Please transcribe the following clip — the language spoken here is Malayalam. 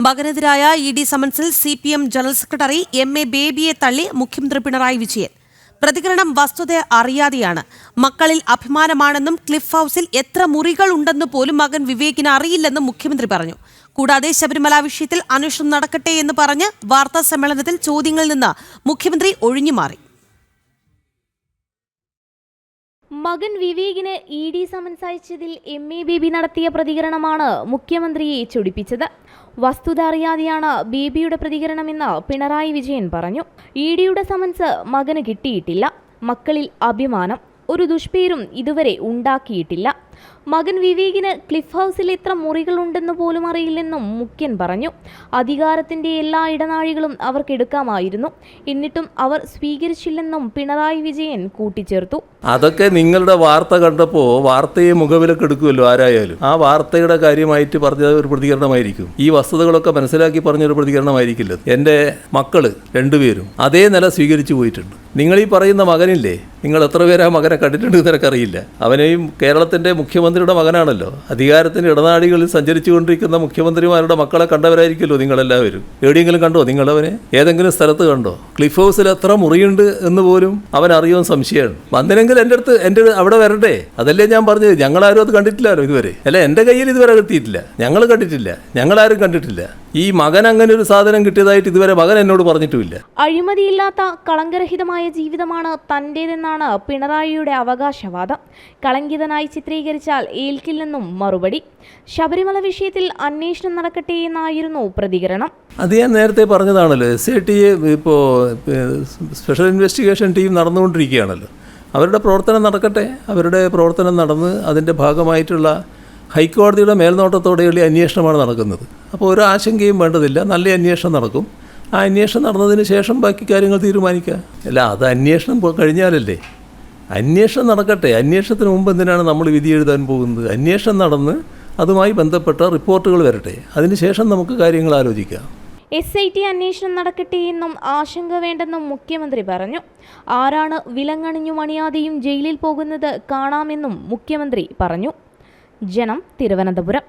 മകനെതിരായ ഇ ഡി സമൻസിൽ CPM ജനറൽ സെക്രട്ടറി MA ബേബിയെ തള്ളി മുഖ്യമന്ത്രി പിണറായി വിജയൻ. പ്രതികരണം വസ്തുത അറിയാതെയാണ്. മക്കളിൽ അഭിമാനമാണെന്നും ക്ലിഫ് ഹൌസിൽ എത്ര മുറികൾ ഉണ്ടെന്ന് പോലും മകൻ വിവേകിന് അറിയില്ലെന്നും മുഖ്യമന്ത്രി പറഞ്ഞു. കൂടാതെ ശബരിമല വിഷയത്തിൽ അന്വേഷണം നടക്കട്ടെ എന്ന് പറഞ്ഞ് വാർത്താ സമ്മേളനത്തിൽ ചോദ്യങ്ങളിൽ നിന്ന് മുഖ്യമന്ത്രി ഒഴിഞ്ഞുമാറി. മകൻ വിവേകിന് ED സമൻസ് അയച്ചതിൽ MA ബേബി നടത്തിയ പ്രതികരണമാണ് മുഖ്യമന്ത്രിയെ ചൊടിപ്പിച്ചത്. വസ്തുത അറിയാതെയാണ് ബേബിയുടെ പ്രതികരണമെന്ന് പിണറായി വിജയൻ പറഞ്ഞു. EDയുടെ സമൻസ് മകന് കിട്ടിയിട്ടില്ല. മക്കളിൽ അഭിമാനം, ഒരു ദുഷ്പേരും ഇതുവരെ ഉണ്ടാക്കിയിട്ടില്ല. മകൻ വിവേകിന് ക്ലിഫ് ഹൗസിൽ എത്ര മുറികളുണ്ടെന്ന് പോലും അറിയില്ലെന്നും മുഖ്യൻ പറഞ്ഞു. അധികാരത്തിന്റെ എല്ലാ ഇടനാഴികളും അവർക്കെടുക്കാമായിരുന്നു, എന്നിട്ടും അവർ സ്വീകരിച്ചില്ലെന്നും പിണറായി വിജയൻ കൂട്ടിച്ചേർത്തു. അതൊക്കെ നിങ്ങളുടെ വാർത്ത കണ്ടപ്പോൾ വാർത്തയെ മുഖവിലക്ക് എടുക്കുമല്ലോ ആരായാലും. ആ വാർത്തയുടെ കാര്യമായിട്ട് പറഞ്ഞ ഒരു പ്രതികരണമായിരിക്കും. ഈ വസ്തുതകളൊക്കെ മനസ്സിലാക്കി പറഞ്ഞൊരു പ്രതികരണമായിരിക്കില്ല. എൻ്റെ മക്കള് രണ്ടുപേരും അതേ നില സ്വീകരിച്ചു പോയിട്ടുണ്ട്. നിങ്ങൾ ഈ പറയുന്ന മകനില്ലേ, നിങ്ങൾ എത്ര പേര് ആ മകനെ കണ്ടിട്ടുണ്ട് നിനക്കറിയില്ല. അവനെയും കേരളത്തിൻ്റെ മുഖ്യമന്ത്രിയുടെ മകനാണല്ലോ. അധികാരത്തിൻ്റെ ഇടനാഴികളിൽ സഞ്ചരിച്ചു കൊണ്ടിരിക്കുന്ന മുഖ്യമന്ത്രിമാരുടെ മക്കളെ കണ്ടവരായിരിക്കുമല്ലോ നിങ്ങളെല്ലാവരും. എവിടെയെങ്കിലും കണ്ടോ നിങ്ങളവനെ? ഏതെങ്കിലും സ്ഥലത്ത് കണ്ടോ? ക്ലിഫ് ഹൗസിൽ എത്ര മുറിയുണ്ട് എന്ന് പോലും അവൻ അറിയുമെന്ന് സംശയമാണ്. വന്നില്ലെങ്കിൽ എൻ്റെ അവിടെ വരണ്ടേ? അതല്ലേ ഞാൻ പറഞ്ഞത്. ഞങ്ങളാരും അത് കണ്ടിട്ടില്ലല്ലോ ഇതുവരെ. അല്ല, എൻ്റെ കയ്യിൽ ഇതുവരെ എത്തിയിട്ടില്ല. ഞങ്ങൾ കണ്ടിട്ടില്ല, ഞങ്ങളാരും കണ്ടിട്ടില്ല. ഈ മകൻ അങ്ങനെ ഒരു സാധനം കിട്ടിയതായിട്ട് ഇതുവരെ മകൻ എന്നോട് പറഞ്ഞിട്ടുമില്ല. അഴിമതിയില്ലാത്ത കളങ്കരഹിതമായ ജീവിതമാണ് തന്റേതെന്നാണ് പിണറായിയുടെ അവകാശവാദം. കളങ്കിതനായി ചിത്രീകരിച്ചാൽ ഏൽക്കില്ലെന്നും മറുപടി. ശബരിമല വിഷയത്തിൽ അന്വേഷണം നടക്കട്ടെ എന്നായിരുന്നു പ്രതികരണം. അത് ഞാൻ നേരത്തെ പറഞ്ഞതാണല്ലോ. SIT ഇപ്പോൾ സ്പെഷ്യൽ ഇൻവെസ്റ്റിഗേഷൻ ടീം നടന്നുകൊണ്ടിരിക്കുകയാണല്ലോ. അവരുടെ പ്രവർത്തനം നടക്കട്ടെ. അവരുടെ പ്രവർത്തനം നടന്ന് അതിൻ്റെ ഭാഗമായിട്ടുള്ള ഹൈക്കോടതിയുടെ മേൽനോട്ടത്തോടെയുള്ള അന്വേഷണമാണ് നടക്കുന്നത്. അപ്പോൾ ഒരു ആശങ്കയും വേണ്ടതില്ല. നല്ല അന്വേഷണം നടക്കും. ആ അന്വേഷണം നടന്നതിന് ശേഷം ബാക്കി കാര്യങ്ങൾ തീരുമാനിക്കുക. അല്ല, അത് അന്വേഷണം കഴിഞ്ഞാലല്ലേ. അന്വേഷണം നടക്കട്ടെ. അന്വേഷണത്തിന് മുമ്പ് എന്തിനാണ് നമ്മൾ വിധി എഴുതാൻ പോകുന്നത്? അന്വേഷണം നടന്ന് അതുമായി ബന്ധപ്പെട്ട റിപ്പോർട്ടുകൾ വരട്ടെ. അതിനുശേഷം നമുക്ക് കാര്യങ്ങൾ ആലോചിക്കാം. SIT അന്വേഷണം നടക്കട്ടെ എന്നും ആശങ്ക വേണ്ടെന്നും മുഖ്യമന്ത്രി പറഞ്ഞു. ആരാണ് വിലങ്ങണിഞ്ഞു മണിയാതെയും ജയിലിൽ പോകുന്നത് കാണാമെന്നും മുഖ്യമന്ത്രി പറഞ്ഞു. ജനം, തിരുവനന്തപുരം.